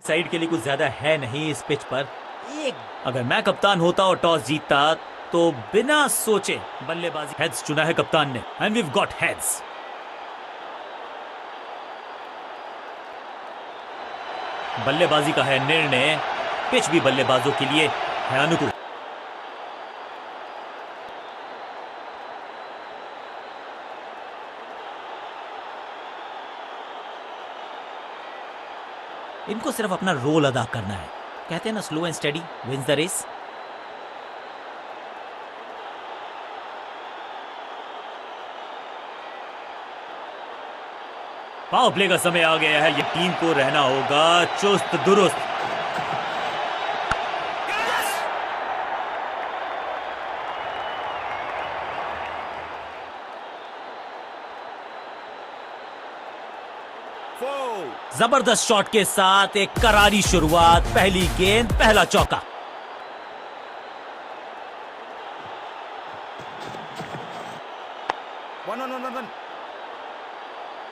Side के लिए कुछ ज्यादा है नहीं इस पिच पर। एक अगर मैं कप्तान होता और टॉस जीतता तो बिना सोचे बल्लेबाजी हेड्स चुना है कप्तान ने, एंड वी गॉट हेड्स। बल्लेबाजी का है निर्णय, पिच भी बल्लेबाजों के लिए है अनुकूल। इनको सिर्फ अपना रोल अदा करना है, कहते हैं ना slow and steady wins the race. Power play का समय आ गया है, ये टीम को रहना होगा चुस्त दुरुस्त। जबरदस्त शॉट के साथ एक करारी शुरुआत, पहली गेंद पहला चौका।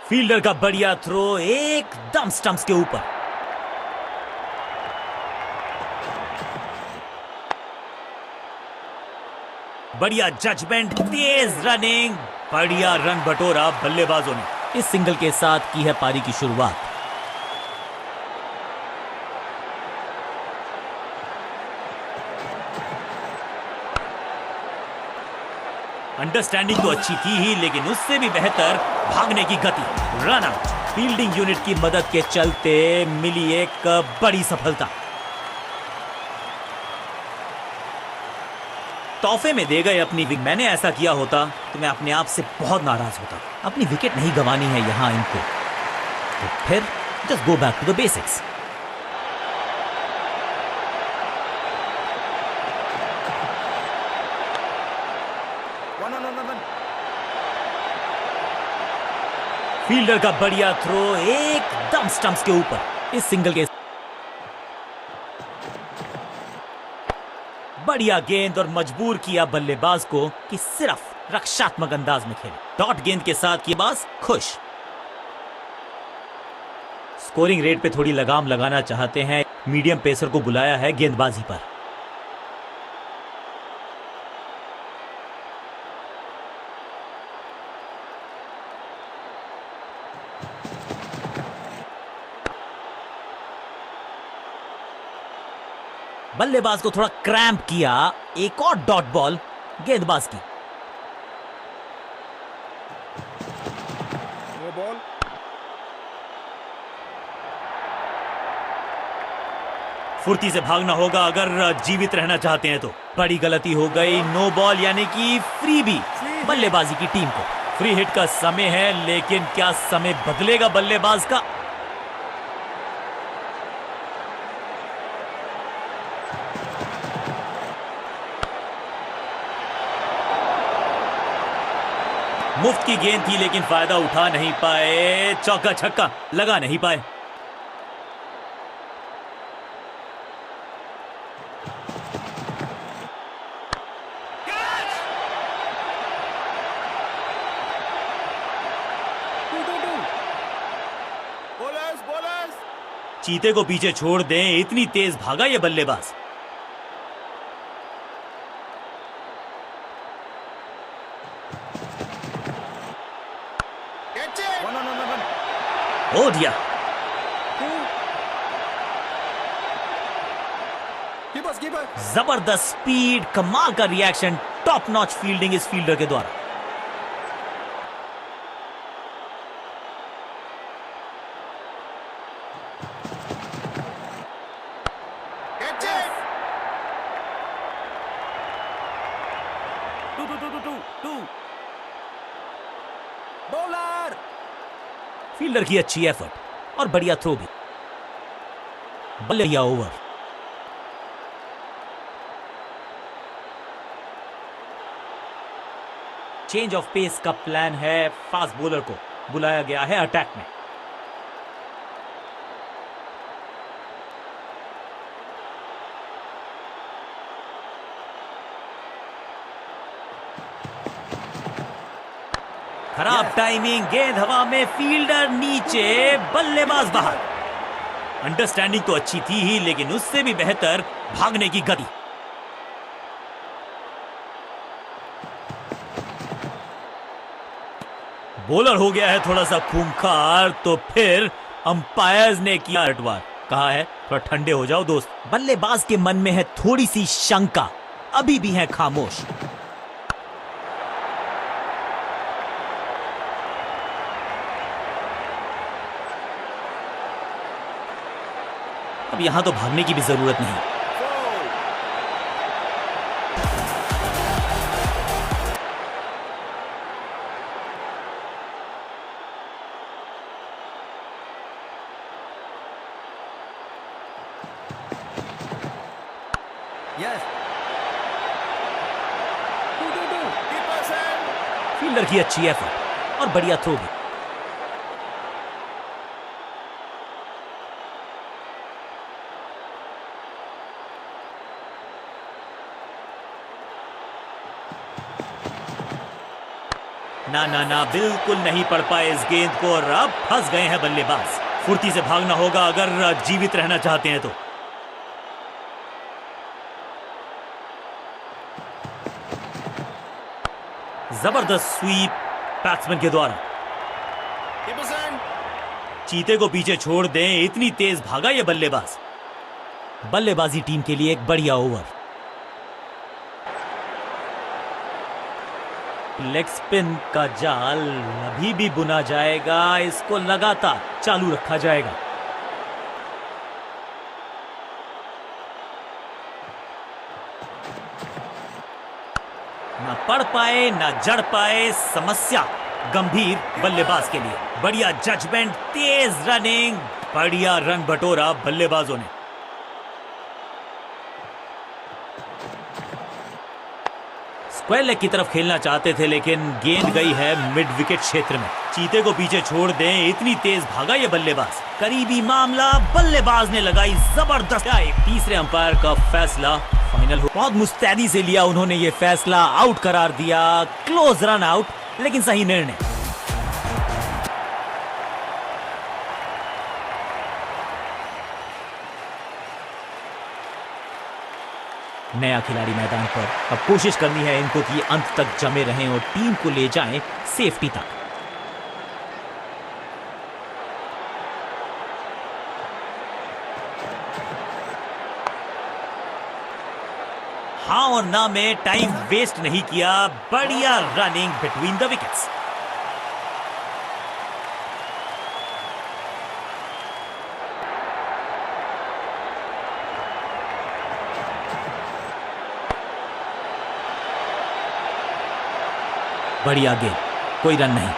फील्डर का बढ़िया थ्रो एकदम स्टंप्स के ऊपर। बढ़िया जजमेंट, तेज रनिंग, बढ़िया रन बटोरा बल्लेबाजों ने। इस सिंगल के साथ की है पारी की शुरुआत। अंडरस्टैंडिंग तो अच्छी की ही, लेकिन उससे भी बेहतर भागने की गति। Run out. फील्डिंग यूनिट की मदद के चलते मिली एक बड़ी सफलता। तोहफे में दे गए अपनी विकेट। मैंने ऐसा किया होता तो मैं अपने आप से बहुत नाराज होता। अपनी विकेट नहीं गंवानी है यहां इनको, तो फिर just go back to the basics. Fielder का बढ़िया थ्रो एकदम स्टंप्स के ऊपर। इस सिंगल के बढ़िया गेंद और मजबूर किया बल्लेबाज को कि सिर्फ रक्षात्मक अंदाज में खेले। डॉट गेंद के साथ की बात खुश। स्कोरिंग रेट पे थोड़ी लगाम लगाना चाहते हैं, मीडियम पेसर को बुलाया है गेंदबाजी पर। बल्लेबाज को थोड़ा क्रैम्प किया, एक और डॉट बॉल गेंदबाज की। बॉल फुर्ती से भागना होगा अगर जीवित रहना चाहते हैं तो। बड़ी गलती हो गई, नो बॉल यानी कि फ्री भी बल्लेबाजी की टीम को। फ्री हिट का समय है, लेकिन क्या समय बदलेगा बल्लेबाज का? मुफ्त की गेंद थी, लेकिन फायदा उठा नहीं पाए। चौका छक्का लगा नहीं पाए। चीते को पीछे छोड़ दें, इतनी तेज भागा ये बल्लेबाज। हो दिया। जबरदस्त स्पीड, कमाल का रिएक्शन, टॉप नॉच फील्डिंग इस फील्डर के द्वारा। बॉलर फील्डर की अच्छी एफर्ट और बढ़िया थ्रो भी। बढ़िया ओवर। चेंज ऑफ पेस का प्लान है, फास्ट बॉलर को बुलाया गया है अटैक में। खराब टाइमिंग, गेंद हवा में, फील्डर नीचे, बल्लेबाज बाहर। अंडरस्टैंडिंग तो अच्छी थी ही, लेकिन उससे भी बेहतर भागने की गति। बॉलर हो गया है थोड़ा सा खूंखार, तो फिर अंपायर्स ने किया हटवार। कहा है थोड़ा ठंडे हो जाओ दोस्त। बल्लेबाज के मन में है थोड़ी सी शंका, अभी भी है खामोश। अब यहां तो भागने की भी जरूरत नहीं। फील्डर की अच्छी एफर्ट और बढ़िया थ्रो भी। ना ना ना, बिल्कुल नहीं पड़ पाए इस गेंद को और अब फंस गए हैं बल्लेबाज। फुर्ती से भागना होगा अगर जीवित रहना चाहते हैं तो। जबरदस्त स्वीप बैट्समैन के द्वारा। चीते को पीछे छोड़ दें, इतनी तेज भागा ये बल्लेबाज। बल्लेबाजी टीम के लिए एक बढ़िया ओवर। लेग स्पिन का जाल अभी भी बुना जाएगा, इसको लगातार चालू रखा जाएगा। ना पढ़ पाए ना जड़ पाए, समस्या गंभीर बल्लेबाज के लिए। बढ़िया जजमेंट, तेज रनिंग, बढ़िया रन बटोरा बल्लेबाजों ने। स्क्वायर लेग की तरफ खेलना चाहते थे, लेकिन गेंद गई है मिड विकेट क्षेत्र में। चीते को पीछे छोड़ दें, इतनी तेज भागा ये बल्लेबाज। करीबी मामला, बल्लेबाज ने लगाई जबरदस्त। तीसरे अंपायर का फैसला फाइनल हो। बहुत मुस्तैदी से लिया उन्होंने ये फैसला, आउट करार दिया। क्लोज रन आउट, लेकिन सही निर्णय। नया खिलाड़ी मैदान पर, अब कोशिश करनी है इनको कि अंत तक जमे रहें और टीम को ले जाएं सेफ्टी तक। हाँ और ना में टाइम वेस्ट नहीं किया, बढ़िया रनिंग बिटवीन द विकेट्स। बढ़िया गेंद, कोई रन नहीं।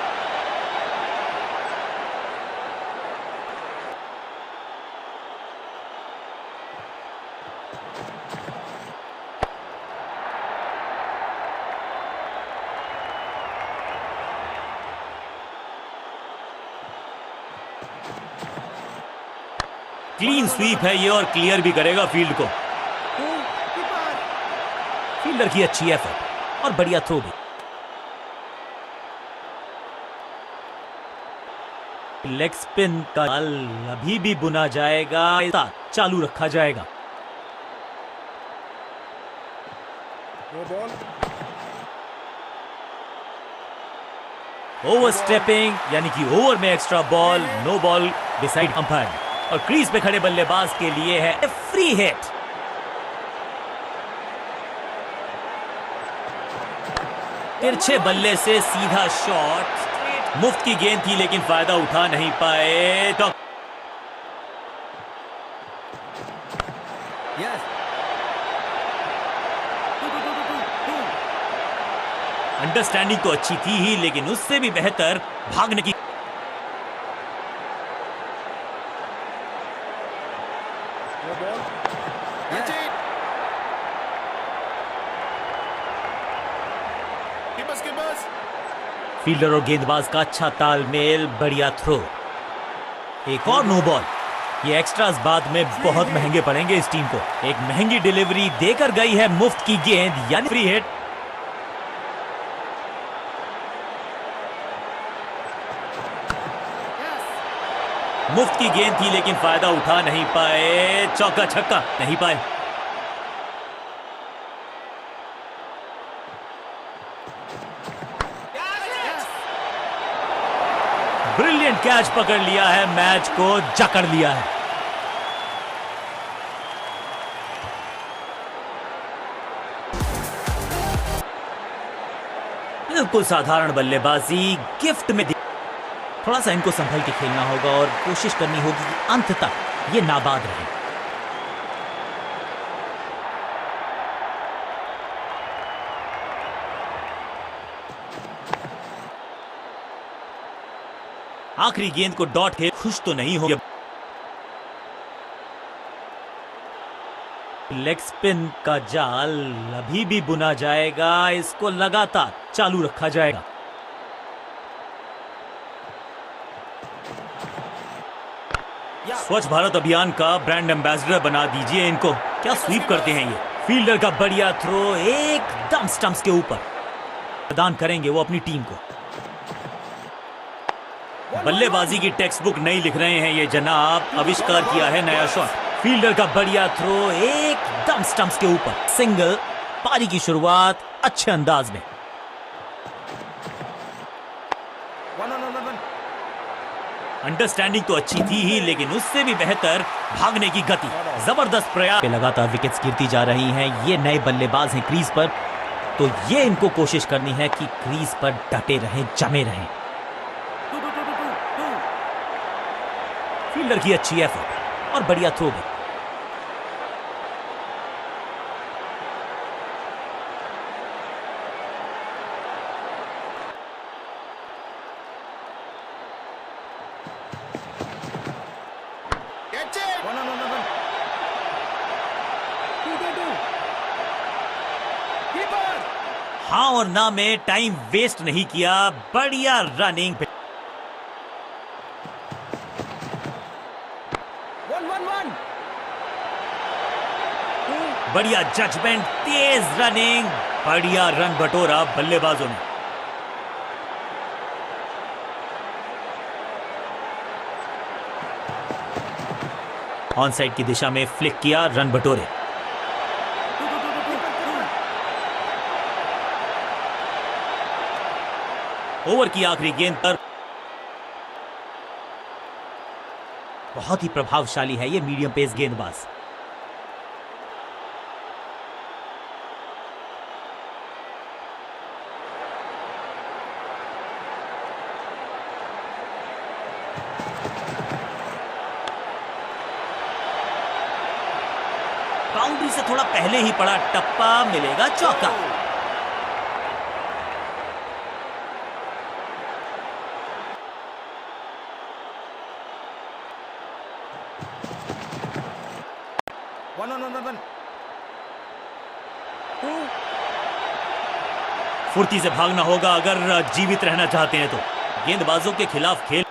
क्लीन स्वीप है ये और क्लियर भी करेगा फील्ड को। फील्डर की अच्छी एफर्ट और बढ़िया थ्रो भी। लेग स्पिन का जाल अभी भी बुना जाएगा, चालू रखा जाएगा। ओवर स्टेपिंग, यानी कि ओवर में extra ball, no ball decide umpire. और क्रीज पे खड़े बल्लेबाज के लिए है फ्री हिट। तिरछे बल्ले से सीधा शॉट, मुफ्त की गेंद थी लेकिन फायदा उठा नहीं पाए। तो अंडरस्टैंडिंग तो अच्छी थी ही, लेकिन उससे भी बेहतर भागने की। फील्डर और गेंदबाज का अच्छा तालमेल, बढ़िया थ्रो। एक और नो बॉल। ये एक्स्ट्रास बाद में बहुत महंगे पड़ेंगे इस टीम को। एक महंगी डिलीवरी देकर गई है मुफ्त की गेंद, यानी फ्री हिट। मुफ्त की गेंद थी लेकिन फायदा उठा नहीं पाए, चौका छक्का नहीं पाए। ब्रिलियंट कैच पकड़ लिया है, मैच को जकड़ लिया है। बिल्कुल साधारण बल्लेबाजी गिफ्ट में दी। थोड़ा सा इनको संभल के खेलना होगा और कोशिश करनी होगी कि अंत तक ये नाबाद रहे। आखिरी गेंद को डॉट खेल खुश तो नहीं हो। लेग स्पिन का जाल अभी भी बुना जाएगा, इसको लगातार चालू रखा जाएगा। स्वच्छ भारत अभियान का ब्रांड एम्बेसडर बना दीजिए इनको। क्या स्वीप करते हैं ये। फील्डर का बढ़िया थ्रो एकदम स्टंप्स के ऊपर। प्रदान करेंगे वो अपनी टीम को। बल्लेबाजी की टेक्स्ट बुक नहीं लिख रहे हैं ये जनाब, आविष्कार किया है नया शॉट। फील्डर का बढ़िया थ्रो एकदम स्टंप्स के ऊपर। सिंगल। पारी की शुरुआत अच्छे अंदाज में। अंडरस्टैंडिंग तो अच्छी थी ही, लेकिन उससे भी बेहतर भागने की गति। जबरदस्त प्रयास। लगातार विकेट्स गिरती जा रही हैं। ये नए बल्लेबाज हैं क्रीज पर, तो ये इनको कोशिश करनी है कि क्रीज पर डटे रहें, जमे रहें। फील्डर की अच्छी एफर्ट और बढ़िया थ्रो भी। हाँ और ना में टाइम वेस्ट नहीं किया, बढ़िया रनिंग। बढ़िया जजमेंट, तेज रनिंग, बढ़िया रन बटोरा बल्लेबाजों ने। ऑन साइड की दिशा में फ्लिक किया, रन बटोरे। ओवर की आखिरी गेंद पर बहुत ही प्रभावशाली है ये मीडियम पेस गेंदबाज। बाउंड्री से थोड़ा पहले ही पड़ा टप्पा, मिलेगा चौका। फुर्ती से भागना होगा अगर जीवित रहना चाहते हैं तो। गेंदबाजों के खिलाफ खेल।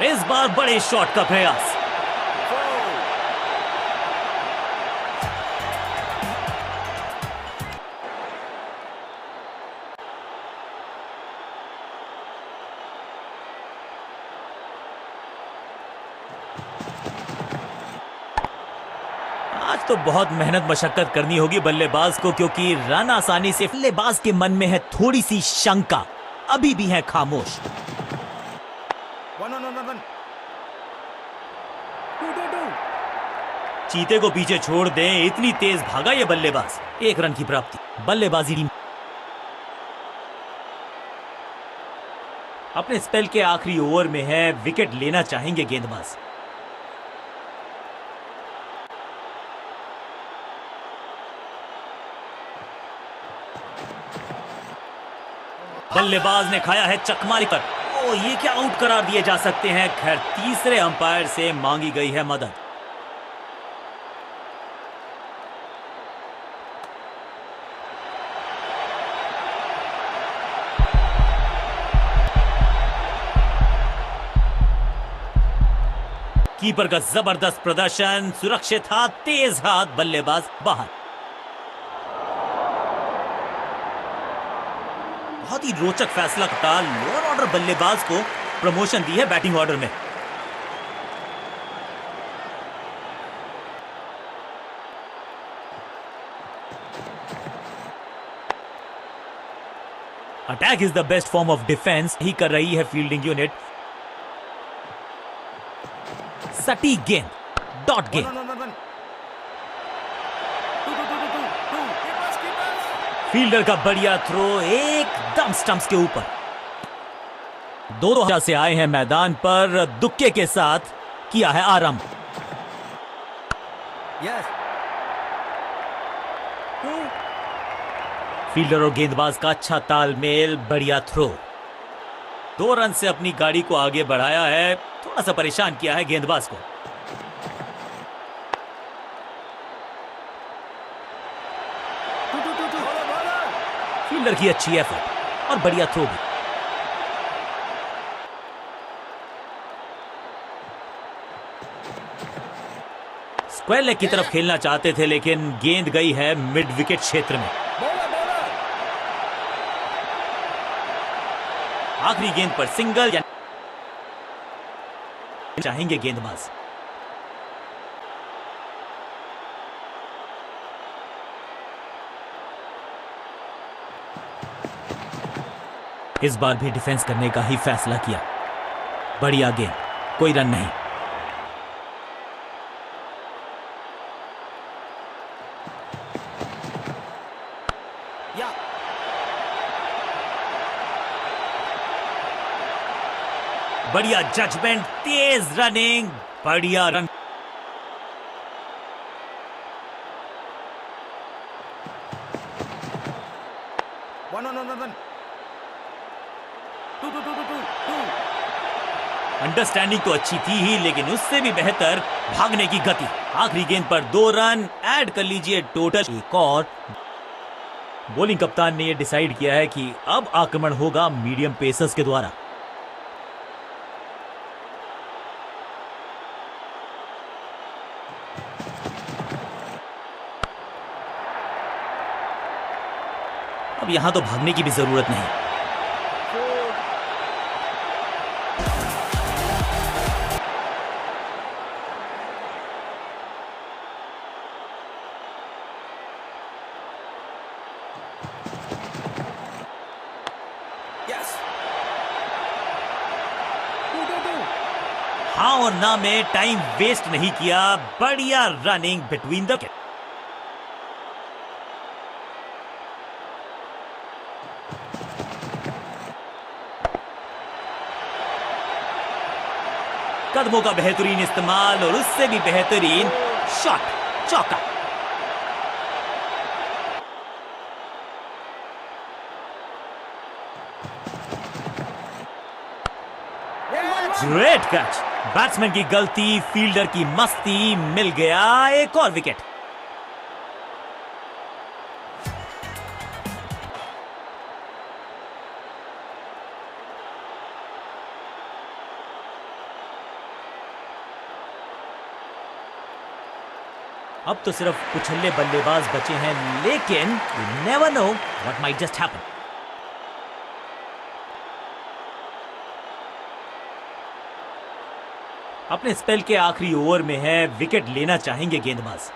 इस बार बड़े शॉट का प्रयास। आज तो बहुत मेहनत मशक्कत करनी होगी बल्लेबाज को, क्योंकि रन आसानी से। बल्लेबाज के मन में है थोड़ी सी शंका, अभी भी है खामोश। चीते को पीछे छोड़ दें, इतनी तेज भागा ये बल्लेबाज। एक रन की प्राप्ति। बल्लेबाजी टीम अपने स्पेल के आखिरी ओवर में है, विकेट लेना चाहेंगे गेंदबाज। बल्लेबाज ने खाया है चकमा कर। ओ, ये क्या आउट करार दिए जा सकते हैं। खैर, तीसरे अंपायर से मांगी गई है मदद। कीपर का जबरदस्त प्रदर्शन, सुरक्षित हाथ, तेज हाथ, बल्लेबाज बाहर। ही रोचक फैसला था। लोअर ऑर्डर बल्लेबाज को प्रमोशन दी है बैटिंग ऑर्डर में। Attack is the best form of defence ही कर रही है फील्डिंग यूनिट। सटीक गेंद, डॉट गेंद। फील्डर का बढ़िया थ्रो एकदम स्टंप्स के ऊपर। दो से आए हैं मैदान पर, दुक्के के साथ किया है आरंभ। फील्डर और गेंदबाज का अच्छा तालमेल, बढ़िया थ्रो। 2 रन से अपनी गाड़ी को आगे बढ़ाया है, थोड़ा सा परेशान किया है गेंदबाज को। फील्डर की अच्छी एफर्ट और बढ़िया थ्रो भी। स्क्वायर लेग की तरफ खेलना चाहते थे लेकिन गेंद गई है मिड विकेट क्षेत्र में। आखिरी गेंद पर सिंगल या चाहेंगे गेंदबाज। इस बार भी डिफेंस करने का ही फैसला किया। बढ़िया गेंद, कोई रन नहीं। बढ़िया जजमेंट, तेज रनिंग, बढ़िया रन। अंडरस्टैंडिंग तो अच्छी थी ही लेकिन उससे भी बेहतर भागने की गति। आखिरी गेंद पर 2 रन ऐड कर लीजिए, टोटल एक और। बॉलिंग कप्तान ने यह डिसाइड किया है कि अब आक्रमण होगा मीडियम पेसर्स के द्वारा। अब यहां तो भागने की भी जरूरत नहीं। हाँ और ना में टाइम वेस्ट नहीं किया, बढ़िया रनिंग बिटवीन द विकेट। कदमों का बेहतरीन इस्तेमाल और उससे भी बेहतरीन शॉट, चौका। ग्रेट कैच, बैट्समैन की गलती, फील्डर की मस्ती, मिल गया एक और विकेट। अब तो सिर्फ कुछल्ले बल्लेबाज बचे हैं लेकिन you never know what might just happen. अपने स्पेल के आखिरी ओवर में है, विकेट लेना चाहेंगे गेंदबाज।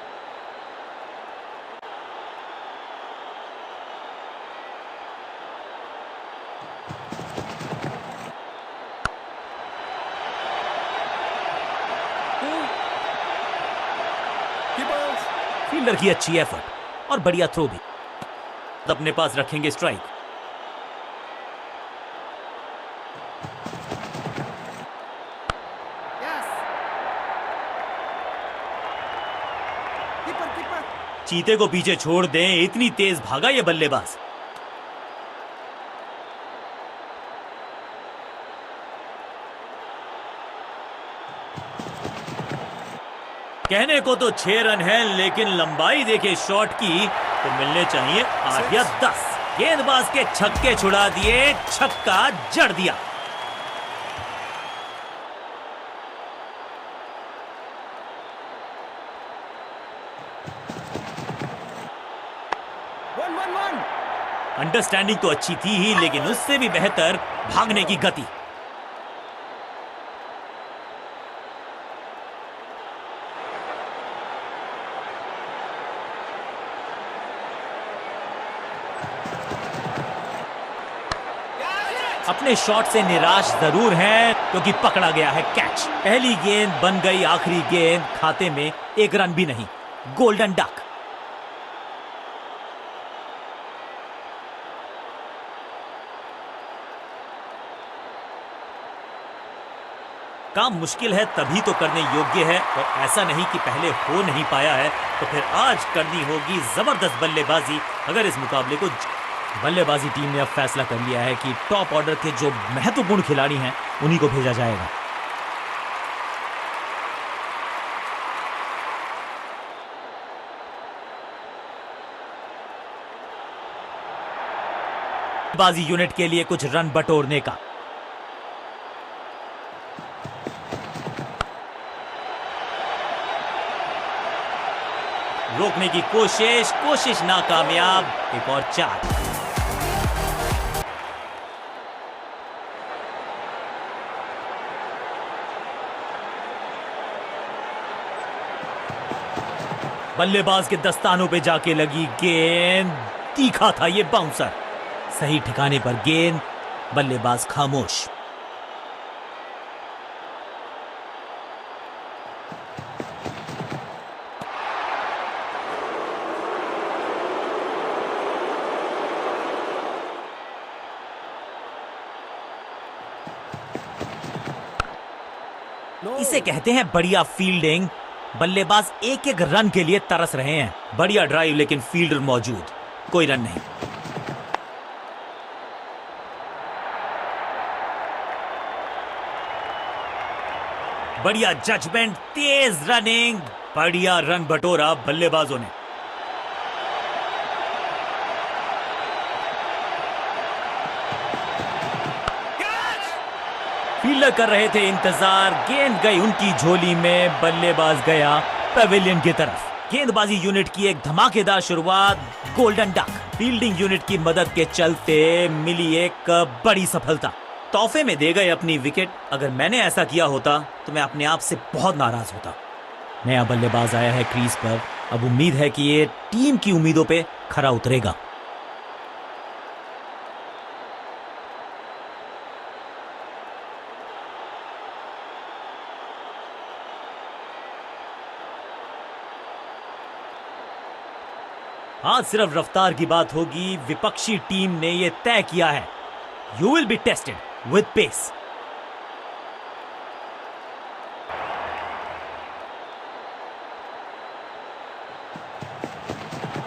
फील्डर की अच्छी एफर्ट और बढ़िया थ्रो भी। अपने पास रखेंगे स्ट्राइक। चीते को पीछे छोड़ दें, इतनी तेज भागा ये बल्लेबाज। कहने को तो 6 रन है लेकिन लंबाई देखे शॉट की तो मिलने चाहिए 8 या 10। गेंदबाज के छक्के छुड़ा दिए, छक्का जड़ दिया। अंडरस्टैंडिंग तो अच्छी थी ही, लेकिन उससे भी बेहतर भागने की गति। अपने शॉट से निराश जरूर हैं क्योंकि पकड़ा गया है कैच। पहली गेंद बन गई आखिरी गेंद, खाते में एक रन भी नहीं। Golden duck. काम मुश्किल है तभी तो करने योग्य है, और ऐसा नहीं कि पहले हो नहीं पाया है तो फिर आज करनी होगी जबरदस्त बल्लेबाजी अगर इस मुकाबले को। बल्लेबाजी टीम ने अब फैसला कर लिया है कि टॉप ऑर्डर के जो महत्वपूर्ण खिलाड़ी हैं उन्हीं को भेजा जाएगा। बल्लेबाजी यूनिट के लिए कुछ रन बटोरने का। रोकने की कोशिश नाकामयाब। एक और 4। बल्लेबाज के दस्तानों पे जाके लगी गेंद, तीखा था ये बाउंसर। सही ठिकाने पर गेंद, बल्लेबाज खामोश। इसे कहते हैं बढ़िया फील्डिंग। बल्लेबाज एक एक रन के लिए तरस रहे हैं। बढ़िया ड्राइव लेकिन फील्डर मौजूद, कोई रन नहीं। बढ़िया जजमेंट, तेज रनिंग, बढ़िया रन बटोरा बल्लेबाजों ने। फील्डर कर रहे थे इंतजार, गेंद गई उनकी झोली में, बल्लेबाज गया पवेलियन की तरफ। गेंदबाजी यूनिट की एक धमाकेदार शुरुआत, गोल्डन डक। फील्डिंग यूनिट की मदद के चलते मिली एक बड़ी सफलता। तोहफे में दे गए अपनी विकेट। अगर मैंने ऐसा किया होता तो मैं अपने आप से बहुत नाराज होता। नया बल्लेबाज आया है क्रीज पर, अब उम्मीद है कि ये टीम की उम्मीदों पे खरा उतरेगा। आज सिर्फ रफ्तार की बात होगी। विपक्षी टीम ने यह तय किया है, you will be tested with pace.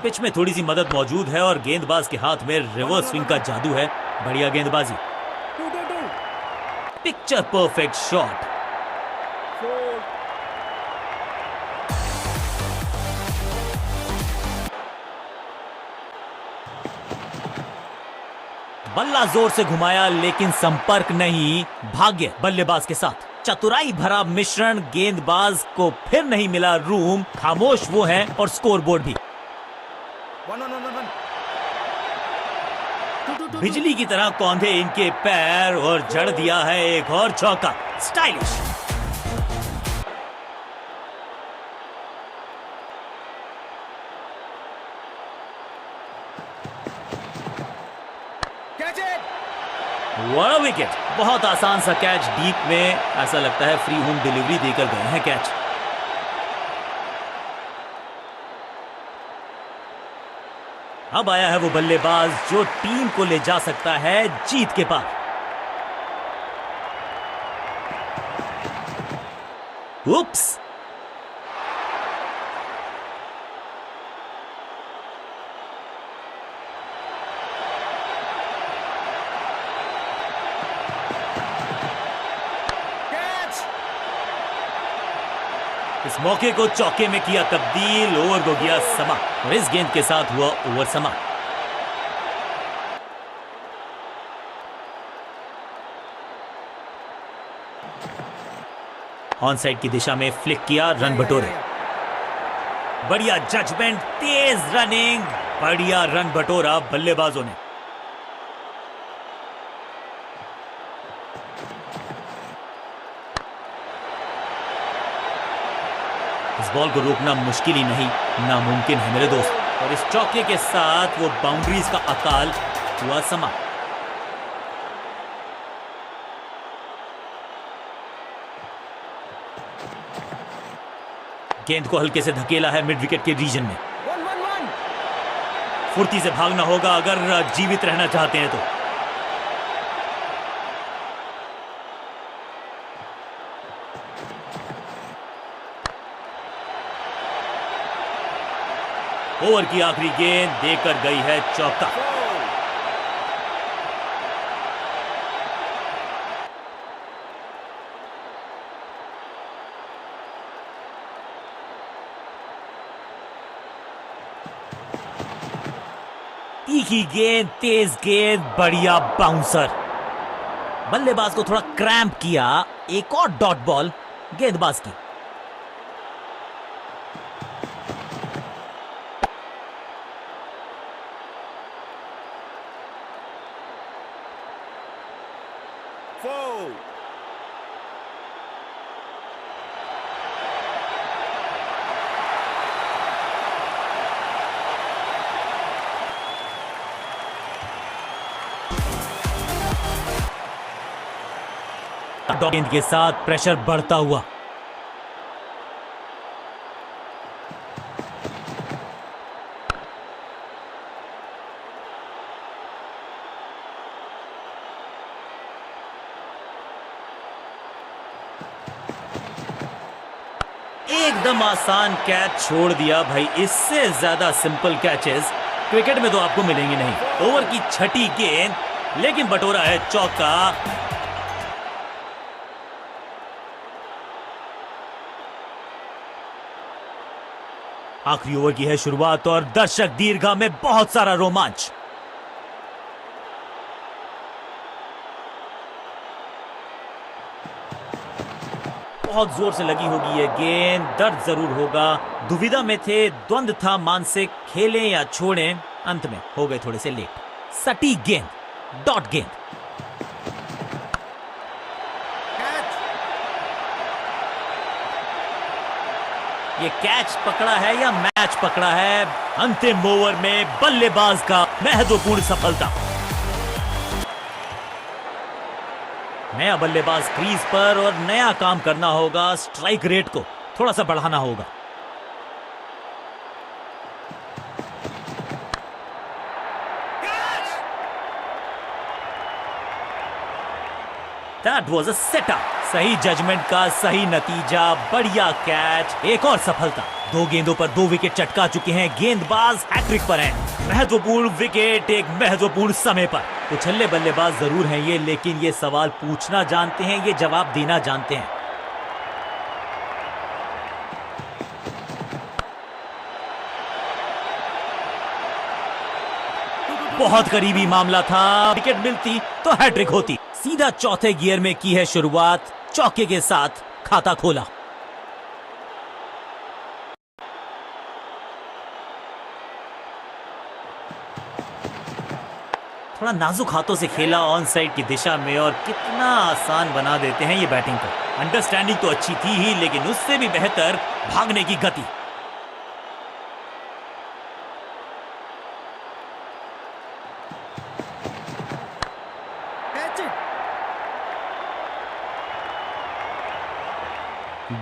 Pitch में थोड़ी सी मदद मौजूद है और गेंदबाज के हाथ में रिवर्स स्विंग का जादू है। बढ़िया गेंदबाजी, पिक्चर परफेक्ट शॉट। बल्ला जोर से घुमाया लेकिन संपर्क नहीं। भाग्य बल्लेबाज के साथ, चतुराई भरा मिश्रण। गेंदबाज को फिर नहीं मिला रूम, खामोश वो है और स्कोरबोर्ड भी। बिजली की तरह कौंधे इनके पैर और जड़ दिया है एक और चौका। स्टाइलिश। विकेट, बहुत आसान सा कैच डीप में। ऐसा लगता है फ्री होम डिलीवरी देकर गए हैं कैच। अब आया है वो बल्लेबाज जो टीम को ले जा सकता है जीत के पार। उप्स, इस मौके को चौके में किया तब्दील। ओवर को गया समा और इस गेंद के साथ हुआ ओवर समा। ऑन साइड की दिशा में फ्लिक किया, रन बटोरे। बढ़िया जजमेंट, तेज रनिंग, बढ़िया रन बटोरा बल्लेबाजों ने। इस बॉल को रोकना मुश्किल ही नहीं, नामुमकिन है मेरे दोस्त। और इस चौके के साथ वो बाउंड्रीज का अकाल हुआ समाप्त। गेंद को हल्के से धकेला है मिड विकेट के रीजन में। फुर्ती से भागना होगा अगर जीवित रहना चाहते हैं तो। ओवर की आखिरी गेंद देकर गई है चौका। तीखी गेंद, तेज गेंद, बढ़िया बाउंसर। बल्लेबाज को थोड़ा क्रैम्प किया। एक और डॉट बॉल गेंदबाज की। गेंद के साथ प्रेशर बढ़ता हुआ। एकदम आसान कैच छोड़ दिया भाई। इससे ज्यादा सिंपल कैचेस क्रिकेट में तो आपको मिलेंगे नहीं। ओवर की छठी गेंद, लेकिन बटोरा है चौका। आखिरी ओवर की है शुरुआत और दर्शक दीर्घा में बहुत सारा रोमांच। बहुत जोर से लगी होगी ये गेंद, दर्द जरूर होगा। दुविधा में थे, द्वंद था मानसिक, खेलें या छोड़ें। अंत में हो गए थोड़े से लेट। सटीक गेंद, डॉट गेंद। ये कैच पकड़ा है या मैच पकड़ा है? अंतिम ओवर में बल्लेबाज का महत्वपूर्ण सफलता। नया बल्लेबाज क्रीज पर और नया काम करना होगा। स्ट्राइक रेट को थोड़ा सा बढ़ाना होगा। That was a setup. सही जजमेंट का सही नतीजा, बढ़िया कैच, एक और सफलता। 2 गेंदों पर 2 विकेट चटका चुके हैं गेंदबाज, हैट्रिक पर हैं। महत्वपूर्ण विकेट एक महत्वपूर्ण समय पर। उछल्ले बल्लेबाज जरूर हैं ये, लेकिन ये सवाल पूछना जानते हैं, ये जवाब देना जानते हैं। बहुत करीबी मामला था। विकेट मिलती तो हैट्रिक होती। सीधा चौथे गियर में की है शुरुआत, चौके के साथ खाता खोला। थोड़ा नाजुक हाथों से खेला ऑन साइड की दिशा में, और कितना आसान बना देते हैं ये बैटिंग को। अंडरस्टैंडिंग तो अच्छी थी ही, लेकिन उससे भी बेहतर भागने की गति।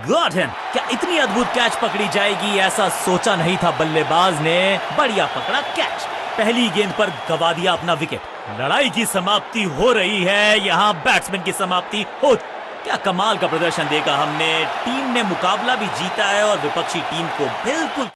Got him. क्या इतनी अद्भुत कैच पकड़ी जाएगी, ऐसा सोचा नहीं था बल्लेबाज ने। बढ़िया पकड़ा कैच। पहली गेंद पर गवा दिया अपना विकेट। लड़ाई की समाप्ति हो रही है, यहाँ बैट्समैन की समाप्ति हो। क्या कमाल का प्रदर्शन देखा हमने। टीम ने मुकाबला भी जीता है और विपक्षी टीम को बिल्कुल